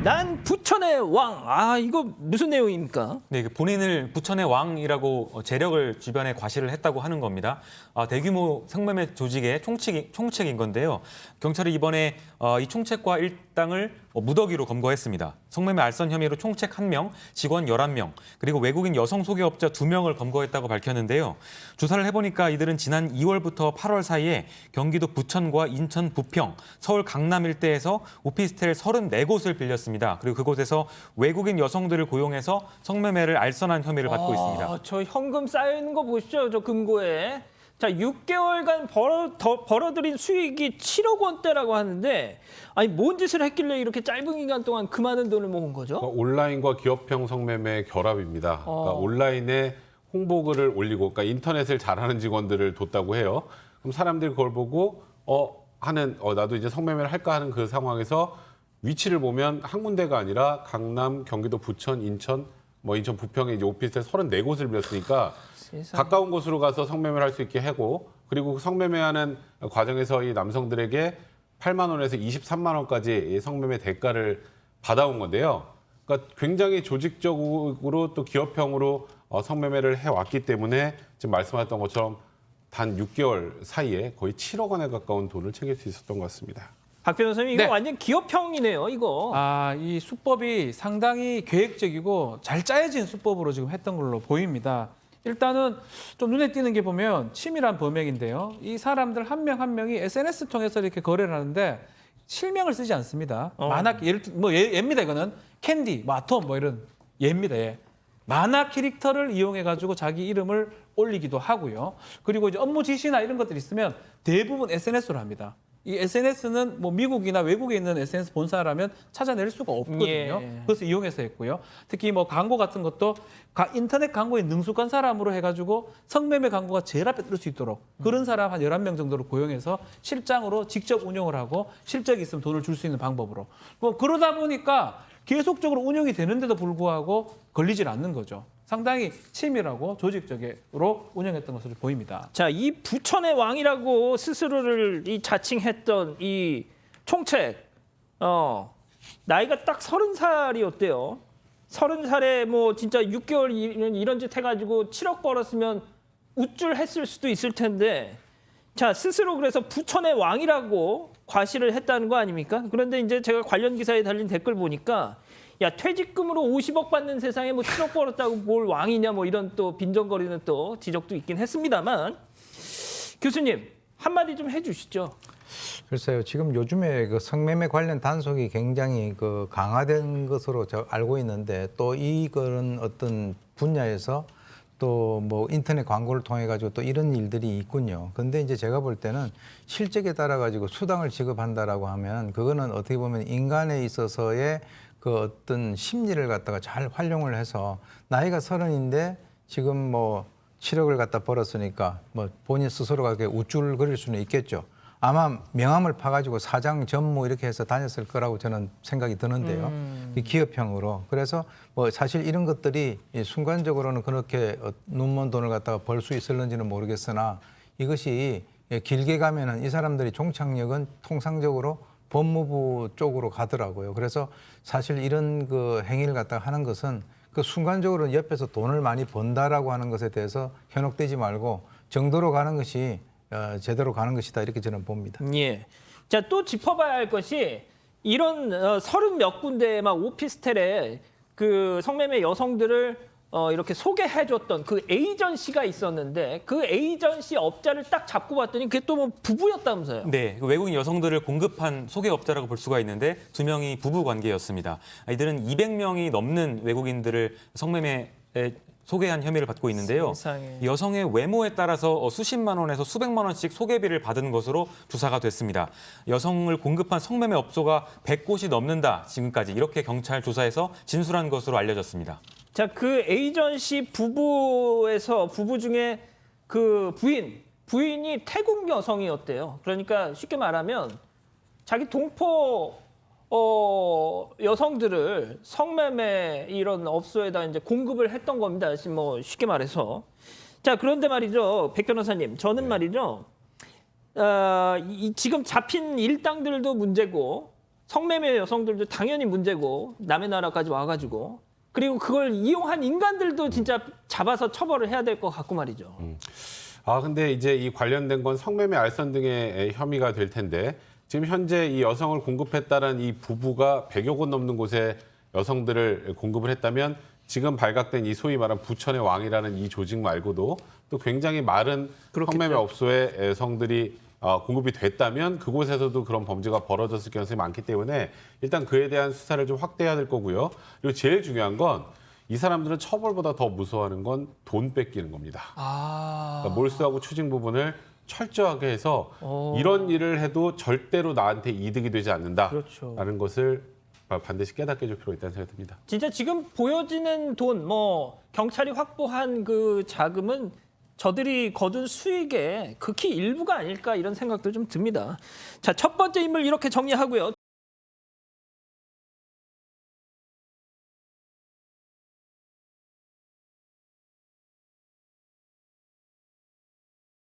난 부천의 왕. 아, 이거 무슨 내용입니까? 네, 본인을 부천의 왕이라고 재력을 주변에 과시를 했다고 하는 겁니다. 대규모 성매매 조직의 총책인 건데요. 경찰이 이번에 이 총책과 일당을 무더기로 검거했습니다. 성매매 알선 혐의로 총책 1명, 직원 11명, 그리고 외국인 여성 소개업자 2명을 검거했다고 밝혔는데요. 조사를 해보니까 이들은 지난 2월부터 8월 사이에 경기도 부천과 인천 부평, 서울 강남 일대에서 오피스텔 34곳을 빌렸습니다. 그리고 그곳에서 외국인 여성들을 고용해서 성매매를 알선한 혐의를 받고 있습니다. 저 현금 쌓여있는 거 보십시오. 저 금고에. 자, 6개월간 벌어들인 수익이 7억 원대라고 하는데 아니 뭔 짓을 했길래 이렇게 짧은 기간 동안 그 많은 돈을 모은 거죠? 그러니까 온라인과 기업형 성매매 결합입니다. 그러니까 온라인에 홍보글을 올리고 그러니까 인터넷을 잘하는 직원들을 뒀다고 해요. 그럼 사람들이 그걸 보고 나도 이제 성매매를 할까 하는 그 상황에서 위치를 보면 한 군데가 아니라 강남, 경기도 부천, 인천, 인천 부평에 이제 오피스텔 34곳을 빌렸으니까 가까운 곳으로 가서 성매매를 할 수 있게 하고 그리고 성매매하는 과정에서 이 남성들에게 8만 원에서 23만 원까지 성매매 대가를 받아온 건데요. 그러니까 굉장히 조직적으로 또 기업형으로 성매매를 해왔기 때문에 지금 말씀하셨던 것처럼 단 6개월 사이에 거의 7억 원에 가까운 돈을 챙길 수 있었던 것 같습니다. 박 변호사님, 이거 네. 완전 기업형이네요, 이거. 이 수법이 상당히 계획적이고 잘 짜여진 수법으로 지금 했던 걸로 보입니다. 일단은 좀 눈에 띄는 게 보면 치밀한 범행인데요. 이 사람들 한 명 한 명이 SNS 통해서 이렇게 거래를 하는데 실명을 쓰지 않습니다. 만화 예입니다. 이거는 캔디, 아톰 이런 예입니다. 예. 만화 캐릭터를 이용해 가지고 자기 이름을 올리기도 하고요. 그리고 이제 업무 지시나 이런 것들이 있으면 대부분 SNS로 합니다. 이 SNS는 미국이나 외국에 있는 SNS 본사라면 찾아낼 수가 없거든요. 예. 그래서 이용해서 했고요. 특히 광고 같은 것도 인터넷 광고에 능숙한 사람으로 해가지고 성매매 광고가 제일 앞에 뜰 수 있도록 그런 사람 한 11명 정도를 고용해서 실장으로 직접 운영을 하고 실적이 있으면 돈을 줄 수 있는 방법으로. 그러다 보니까 계속적으로 운영이 되는데도 불구하고 걸리질 않는 거죠. 상당히 치밀하고 조직적으로 운영했던 것으로 보입니다. 자, 이 부천의 왕이라고 스스로를 자칭했던 이 총책, 나이가 딱 30살이었대요. 30살에 진짜 6개월 이런 짓 해가지고 7억 벌었으면 우쭐했을 수도 있을 텐데, 자, 스스로 그래서 부천의 왕이라고 과시를 했다는 거 아닙니까? 그런데 이제 제가 관련 기사에 달린 댓글 보니까 야, 퇴직금으로 50억 받는 세상에 7억 벌었다고 뭘 왕이냐 이런 또 빈정거리는 또 지적도 있긴 했습니다만 교수님 한마디 좀 해주시죠. 글쎄요. 지금 요즘에 그 성매매 관련 단속이 굉장히 강화된 것으로 알고 있는데 또 이거는 어떤 분야에서 또 인터넷 광고를 통해 가지고 또 이런 일들이 있군요. 근데 이제 제가 볼 때는 실적에 따라 가지고 수당을 지급한다라고 하면 그거는 어떻게 보면 인간에 있어서의 그 어떤 심리를 갖다가 잘 활용을 해서 나이가 30인데 지금 7억을 갖다 벌었으니까 본인 스스로가 그렇게 우쭐거릴 수는 있겠죠. 아마 명함을 파가지고 사장 전무 이렇게 해서 다녔을 거라고 저는 생각이 드는데요. 이 기업형으로. 그래서 사실 이런 것들이 순간적으로는 그렇게 눈먼 돈을 갖다가 벌 수 있을는지는 모르겠으나 이것이 길게 가면은 이 사람들이 종착역은 통상적으로 법무부 쪽으로 가더라고요. 그래서 사실 이런 그 행위를 갖다가 하는 것은 그 순간적으로 옆에서 돈을 많이 번다라고 하는 것에 대해서 현혹되지 말고 정도로 가는 것이 제대로 가는 것이다 이렇게 저는 봅니다. 예. 자, 또 짚어봐야 할 것이 이런 30몇 군데의 오피스텔에 그 성매매 여성들을 이렇게 소개해줬던 그 에이전시가 있었는데 그 에이전시 업자를 딱 잡고 봤더니 그게 또 부부였다면서요? 네, 외국인 여성들을 공급한 소개업자라고 볼 수가 있는데 2명이 부부 관계였습니다. 이들은 200명이 넘는 외국인들을 성매매에 소개한 혐의를 받고 있는데요. 세상에. 여성의 외모에 따라서 수십만 원에서 수백만 원씩 소개비를 받은 것으로 조사가 됐습니다. 여성을 공급한 성매매 업소가 100곳이 넘는다. 지금까지 이렇게 경찰 조사에서 진술한 것으로 알려졌습니다. 자, 그 에이전시 부부 중에 그 부인이 태국 여성이었대요. 그러니까 쉽게 말하면 자기 동포 여성들을 성매매 이런 업소에다 이제 공급을 했던 겁니다. 쉽게 말해서. 자, 그런데 말이죠, 백 변호사님, 저는 말이죠, 지금 잡힌 일당들도 문제고 성매매 여성들도 당연히 문제고 남의 나라까지 와가지고 그리고 그걸 이용한 인간들도 진짜 잡아서 처벌을 해야 될 것 같고 말이죠. 근데 이제 이 관련된 건 성매매 알선 등의 혐의가 될 텐데 지금 현재 이 여성을 공급했다는 이 부부가 100여 곳 넘는 곳에 여성들을 공급을 했다면 지금 발각된 이 소위 말한 부천의 왕이라는 이 조직 말고도 또 굉장히 많은 성매매 업소에 여성들이 공급이 됐다면 그곳에서도 그런 범죄가 벌어졌을 가능성이 많기 때문에 일단 그에 대한 수사를 좀 확대해야 될 거고요. 그리고 제일 중요한 건 이 사람들은 처벌보다 더 무서워하는 건 돈 뺏기는 겁니다. 그러니까 몰수하고 추징 부분을 철저하게 해서 이런 일을 해도 절대로 나한테 이득이 되지 않는다라는 그렇죠. 것을 반드시 깨닫게 해줄 필요가 있다는 생각이 듭니다. 진짜 지금 보여지는 돈, 뭐 경찰이 확보한 그 자금은 저들이 거둔 수익의 극히 일부가 아닐까 이런 생각도 좀 듭니다. 자, 첫 번째 인물 이렇게 정리하고요.